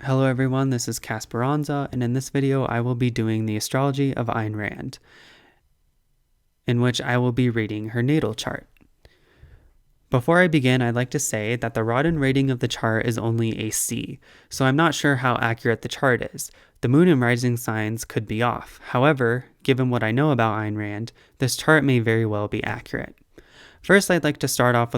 Hello everyone, this is Casperanza, and in this video I will be doing the Astrology of Ayn Rand, in which I will be reading her natal chart. Before I begin, I'd like to say that the Rodden rating of the chart is only a C, so I'm not sure how accurate the chart is. The moon and rising signs could be off. However, given what I know about Ayn Rand, this chart may very well be accurate. First, I'd like to start off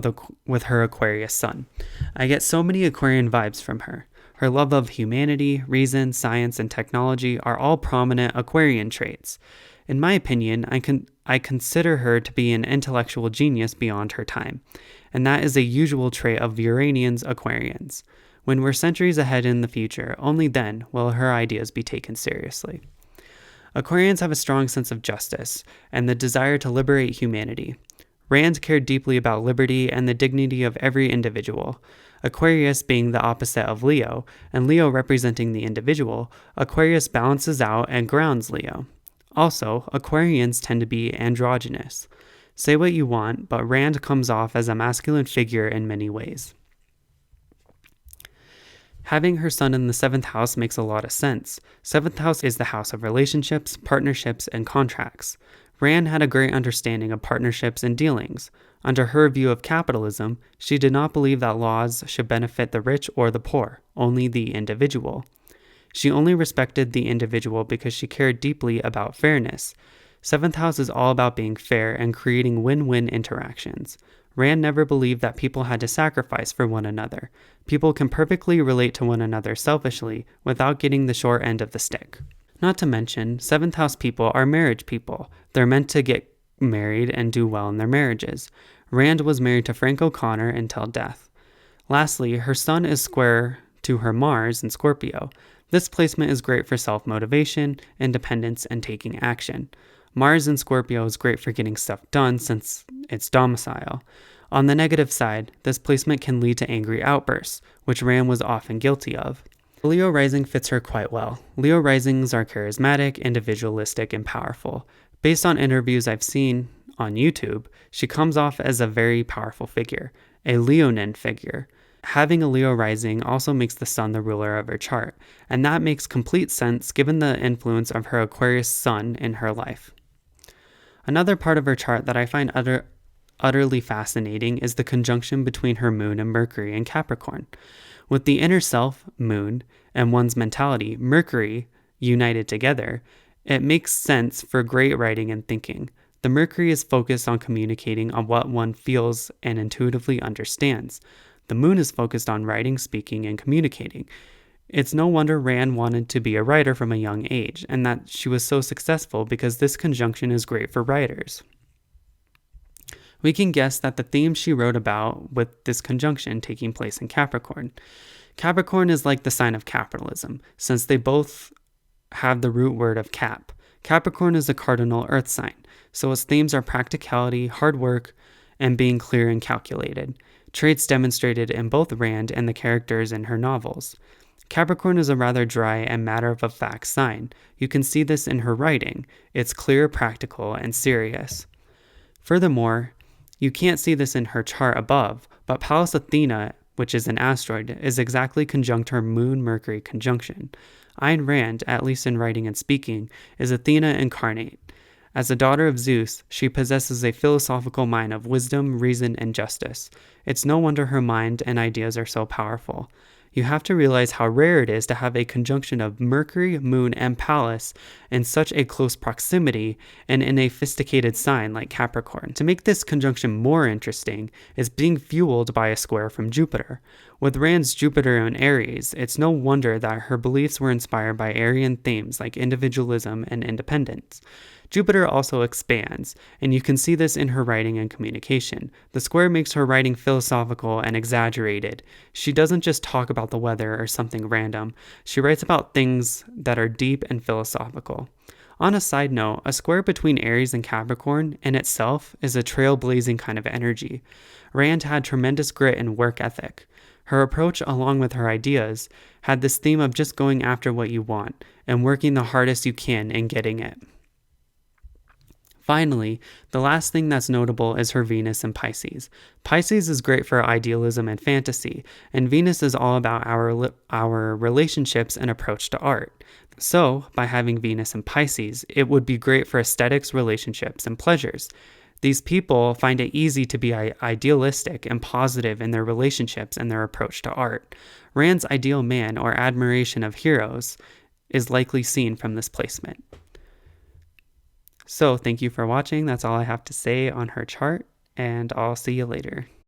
with her Aquarius sun. I get so many Aquarian vibes from her. Her love of humanity, reason, science, and technology are all prominent Aquarian traits. In my opinion, I consider her to be an intellectual genius beyond her time, and that is a usual trait of Uranians Aquarians. When we're centuries ahead in the future, only then will her ideas be taken seriously. Aquarians have a strong sense of justice and the desire to liberate humanity. Rand cared deeply about liberty and the dignity of every individual. Aquarius being the opposite of Leo, and Leo representing the individual, Aquarius balances out and grounds Leo. Also, Aquarians tend to be androgynous. Say what you want, but Rand comes off as a masculine figure in many ways. Having her sun in the 7th house makes a lot of sense. 7th house is the house of relationships, partnerships, and contracts. Rand had a great understanding of partnerships and dealings. Under her view of capitalism, she did not believe that laws should benefit the rich or the poor, only the individual. She only respected the individual because she cared deeply about fairness. 7th house is all about being fair and creating win-win interactions. Rand never believed that people had to sacrifice for one another. People can perfectly relate to one another selfishly without getting the short end of the stick. Not to mention, 7th house people are marriage people. They're meant to get married and do well in their marriages. Rand was married to Frank O'Connor until death. Lastly, her sun is square to her Mars in Scorpio. This placement is great for self-motivation, independence, and taking action. Mars in Scorpio is great for getting stuff done since it's domicile. On the negative side, this placement can lead to angry outbursts, which Rand was often guilty of. Leo rising fits her quite well. Leo risings are charismatic, individualistic, and powerful. Based on interviews I've seen on YouTube, she comes off as a very powerful figure, a Leonine figure. Having a Leo rising also makes the sun the ruler of her chart, and that makes complete sense given the influence of her Aquarius sun in her life. Another part of her chart that I find utterly fascinating is the conjunction between her moon and Mercury in Capricorn. With the inner self, moon, and one's mentality, Mercury, united together, it makes sense for great writing and thinking. The Mercury is focused on communicating on what one feels and intuitively understands. The moon is focused on writing, speaking, and communicating. It's no wonder Rand wanted to be a writer from a young age, and that she was so successful because this conjunction is great for writers. We can guess that the themes she wrote about with this conjunction taking place in Capricorn. Capricorn is like the sign of capitalism, since they both have the root word of cap. Capricorn is a cardinal earth sign, so its themes are practicality, hard work, and being clear and calculated, traits demonstrated in both Rand and the characters in her novels. Capricorn is a rather dry and matter-of-fact sign. You can see this in her writing. It's clear, practical, and serious. Furthermore, you can't see this in her chart above, but Pallas Athena, which is an asteroid, is exactly conjunct her Moon-Mercury conjunction. Ayn Rand, at least in writing and speaking, is Athena incarnate. As a daughter of Zeus, she possesses a philosophical mind of wisdom, reason, and justice. It's no wonder her mind and ideas are so powerful. You have to realize how rare it is to have a conjunction of Mercury, Moon, and Pallas in such a close proximity and in a sophisticated sign like Capricorn. To make this conjunction more interesting is being fueled by a square from Jupiter. With Rand's Jupiter in Aries, it's no wonder that her beliefs were inspired by Aryan themes like individualism and independence. Jupiter also expands, and you can see this in her writing and communication. The square makes her writing philosophical and exaggerated. She doesn't just talk about the weather or something random. She writes about things that are deep and philosophical. On a side note, a square between Aries and Capricorn in itself is a trailblazing kind of energy. Rand had tremendous grit and work ethic. Her approach, along with her ideas, had this theme of just going after what you want and working the hardest you can and getting it. Finally, the last thing that's notable is her Venus in Pisces. Pisces is great for idealism and fantasy, and Venus is all about our relationships and approach to art. So, by having Venus in Pisces, it would be great for aesthetics, relationships, and pleasures. These people find it easy to be idealistic and positive in their relationships and their approach to art. Rand's ideal man or admiration of heroes is likely seen from this placement. So thank you for watching. That's all I have to say on her chart, and I'll see you later.